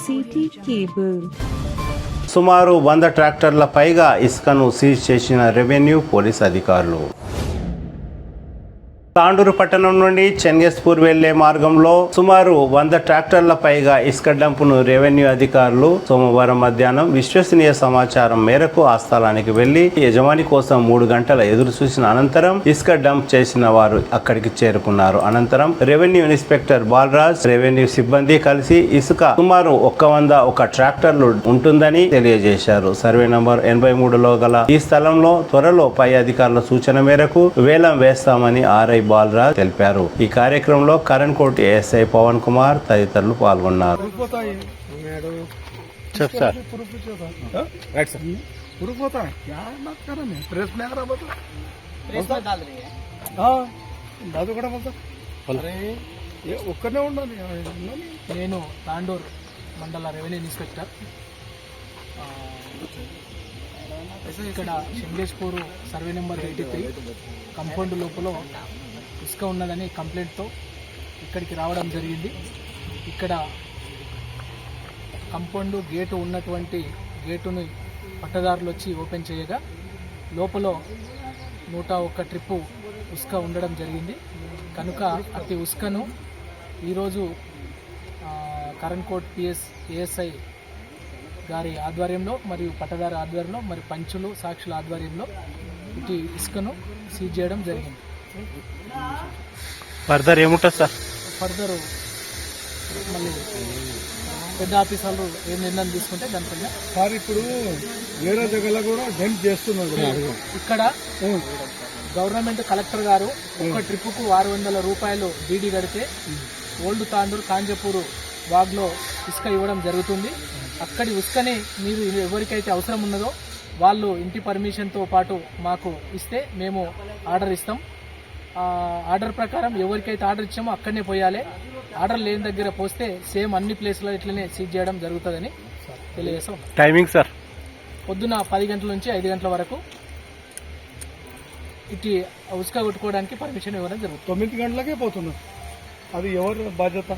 City cable. సుమారు 100 ట్రాక్టర్ల పైగా ఇసుకను సీజ్ చేసిన రెవెన్యూ పోలీస్ అధికారులు. తాండూరు పట్టణం నుండి చెంగేస్పూర్ వెళ్లే మార్గంలో సుమారు 100 ట్రాక్టర్ల పైగా ఇసుక డంపును రెవెన్యూ అధికారులు సోమవారం మధ్యాహ్నం విశ్వసనీయ సమాచారం మేరకు ఆ స్థలానికి వెళ్లి యజమాని కోసం 3 గంటల ఎదురు చూసిన అనంతరం ఇసుక డంప్ చేసిన వారు అక్కడికి చేరుకున్నారు. అనంతరం రెవెన్యూ ఇన్స్పెక్టర్ బాలరాజ్, రెవెన్యూ సిబ్బంది కలిసి ఇసుక సుమారు 101 ట్రాక్టర్లు ఉంటుందని తెలియజేశారు. సర్వే నంబర్ 83లో గల ఈ స్థలంలో త్వరలో పై అధికారుల సూచన మేరకు వేలం వేస్తామని ఆర్ఐ బాలరాజ్ తెలిపారు. ఈ కార్యక్రమంలో కరణ్కోట్ ఏఎస్ఐ పవన్ కుమార్ తదితరులు పాల్గొన్నారు. నేను తాండూర్ మండల రెవెన్యూ ఇన్స్పెక్టర్. ఇక్కడ చెంగేస్పూర్ సర్వే నెంబర్ 83 కంపౌండ్ లోపల ఇసుక ఉన్నదని కంప్లైంట్తో ఇక్కడికి రావడం జరిగింది. ఇక్కడ కంపౌండ్ గేటు ఉన్నటువంటి గేటుని పట్టదారులు వచ్చి ఓపెన్ చేయగా లోపల 101 ట్రిప్పు ఇసుక ఉండడం జరిగింది. కనుక అతి ఇసుకను ఈరోజు కరణ్కోట్ ఏఎస్ఐ గారి ఆధ్వర్యంలో మరియు పట్టదారు ఆధ్వర్యంలో మరి పంచులు సాక్షుల ఆధ్వర్యంలో ఇటు ఇసుకను సీజ్ చేయడం జరిగింది. ఫర్దర్ ఏముంటుంది సార్? ఫర్దర్ మళ్ళీ పెద్ద ఆఫీసర్లు ఏం నిర్ణయం తీసుకుంటే దానిపైన సార్ ఇప్పుడు వేరే దగ్గర కూడా జంప్ చేస్తున్నారు. ఇక్కడ గవర్నమెంట్ కలెక్టర్ గారు ఒక ట్రిప్పుకు 600 రూపాయలు డీడీ కడితే ఓల్డ్ తాండూరు కాంజపూరు వాగ్లో ఇసుక ఇవ్వడం జరుగుతుంది. అక్కడి ఇసుకని మీరు ఎవరికైతే అవసరం ఉన్నదో వాళ్ళు ఇంటి పర్మిషన్తో పాటు మాకు ఇస్తే మేము ఆర్డర్ ఇస్తాం. ఆర్డర్ ప్రకారం ఎవరికైతే ఆర్డర్ ఇచ్చామో అక్కడనే పోయాలి. ఆర్డర్ లేని దగ్గర పోస్తే సేమ్ అన్ని ప్లేస్లో ఇట్లనే సీజ్ చేయడం జరుగుతుందని తెలియజేస్తాం. Timing sir? పొద్దున 10 గంటల నుంచి 5 గంటల వరకు ఇటు ఉసుక కొట్టుకోవడానికి పర్మిషన్ ఇవ్వడం జరుగుతుంది. 9 గంటలకే పోతున్నాం. అది ఎవరు బాధ్యత?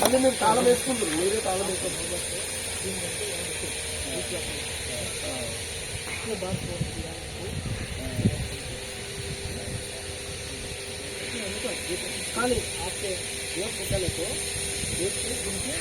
మళ్ళీ మీరు తాళం వేసుకుంటారు, మీరే తాళం వేసుకుంటారు. కానీ आपके ये निकाले तो एक दिन के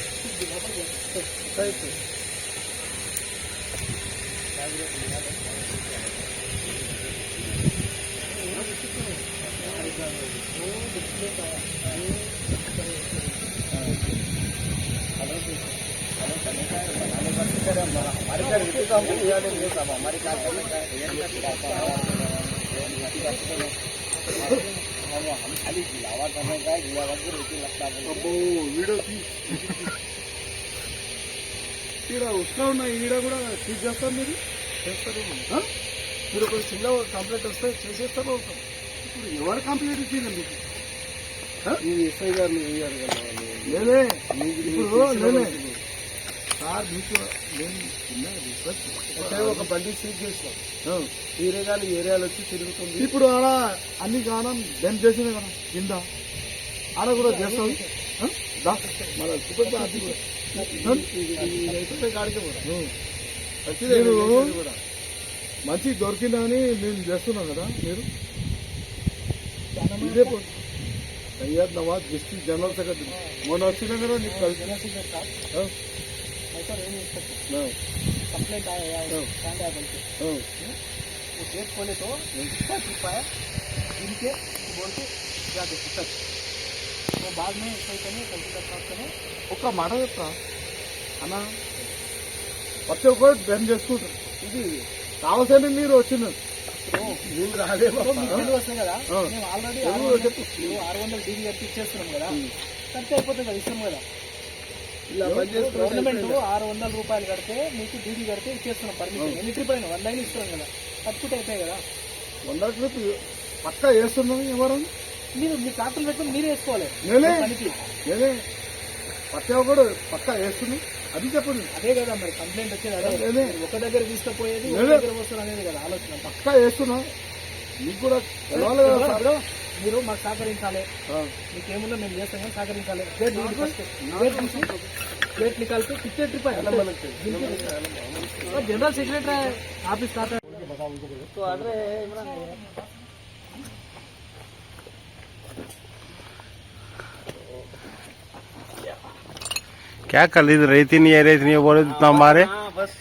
ఉసుక ఉన్నాయి. ఈడ కూడా సీజ్ చేస్తారు. మీరు చేస్తారు. మీరు ఒక చిన్న కంప్లైంట్ వస్తే చేసేస్తారు. ఇప్పుడు ఎవరు కంప్లైంట్ ఇచ్చింది మీకు? ఎస్ఐ గారిని లేదే ఇప్పుడు లేదే సార్. మీకు నేను చిన్న రిక్వెస్ట్, ఒక బండి సీజ్ చేస్తాం. వేరే కానీ ఏరియాలో వచ్చి తిరుగుతుంది. ఇప్పుడు ఆడ అన్ని కాలం డెమ్ చేసింది కదా కింద, ఆడ కూడా చేస్తాం. మీరు మంచి దొరికిందని మేము చేస్తున్నాం కదా. మీరు ఇదే Syed Nawaz district general secretary మొన్న వచ్చినా కదా నీకు కలిసి. कंप्लेंट आया है कांड आया बोलते वो गेट खोले तो पाया इनके बोल के जा दे तक वो बाद में सही करने कल्पना ఒక్క మాట చెప్తా అన్న, ప్రతి ఒక్కరు బెన్ చేసుకుంటారు. ఇది కావాల్సిన మీరు వచ్చింది మీరు రాలే వస్తాయి కదా. మేము ఆల్రెడీ 600 డీడీ కట్టి ఇచ్చేస్తున్నాం కదా. కడితే అయిపోతుంది కదా, ఇస్తాం కదా. గవర్నమెంట్ 600 రూపాయలు కడితే మీకు డీడీ కడితే ఇచ్చేస్తున్నాం పర్మిషన్. ఎన్ని ట్రిప్ అయినా 100 అయినా ఇస్తున్నాం కదా, కట్టుకుంటే అయిపోయాయి కదా. 100 ట్రిప్ పక్కా వేస్తున్నాం. ఎవరు మీరు మీ ట్రాక్టర్ పెట్టుకుని మీరే వేసుకోవాలి. నేనే ప్రతి ఒక్కడు పక్కా వేస్తున్నాం. అది చెప్పండి. అదే కదా మరి కంప్లైంట్ వచ్చేది. అదే ఒక దగ్గర తీసుకుపోయేది ఒక దగ్గర వస్తుంది అనేది కదా ఆలోచన. పక్కా వేస్తున్నాం. మీకు కూడా మీరు మాకు సహకరించాలి, మీకేముందో మేము చేస్తాం కానీ సహకరించాలి. గేట్ తీయండి ఫస్ట్. గేట్ తీసి గేట్ నికాల్తే कितने ट्रिप है जनरल सेक्रेटरी ऑफिस का तो अरे इमरान क्या कर ली रेती नहीं है, रेती नहीं है, बोले इतना मारे बस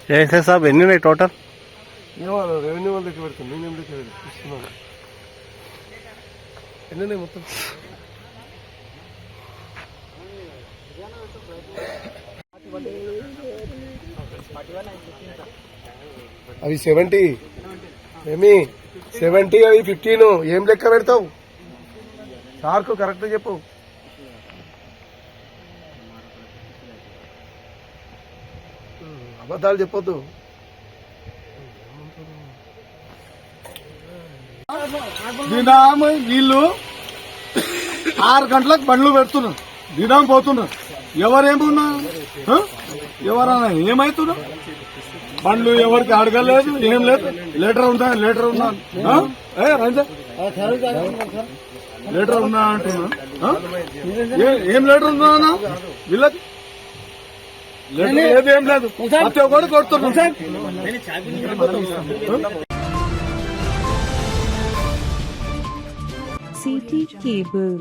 जैसे साहब ఎన్ని ఉన్నాయి టోటల్? రెవెన్యూ వాళ్ళ దగ్గర పెడతాను, నేనేం దగ్గర ఇస్తున్నాను. ఎన్ని మొత్తం అవి 70 ఏమి 70 అవి 15 ఏం లెక్క పెడతావు సార్కు కరెక్ట్ చెప్పు. అబద్ధాలు చెప్పొద్దు. దినాం వీళ్ళు 6 గంటలకు బండ్లు పెడుతున్నారు, దినాం పోతున్నారు. ఎవరేమున్నా ఎవరన్నా ఏమైతున్నా బండ్లు ఎవరికి అడగలేదు, ఏం లేదు. లెటర్ ఉందా, లెటర్ ఉందా రంజా లెటర్ ఉందా అంటున్నా. ఏం లెటర్ ఉందా అన్న వీళ్ళకి? లెటర్ లేదు, ఏం లేదు. ప్రతి ఒక్కరు కొడుతున్నారు. CT Cable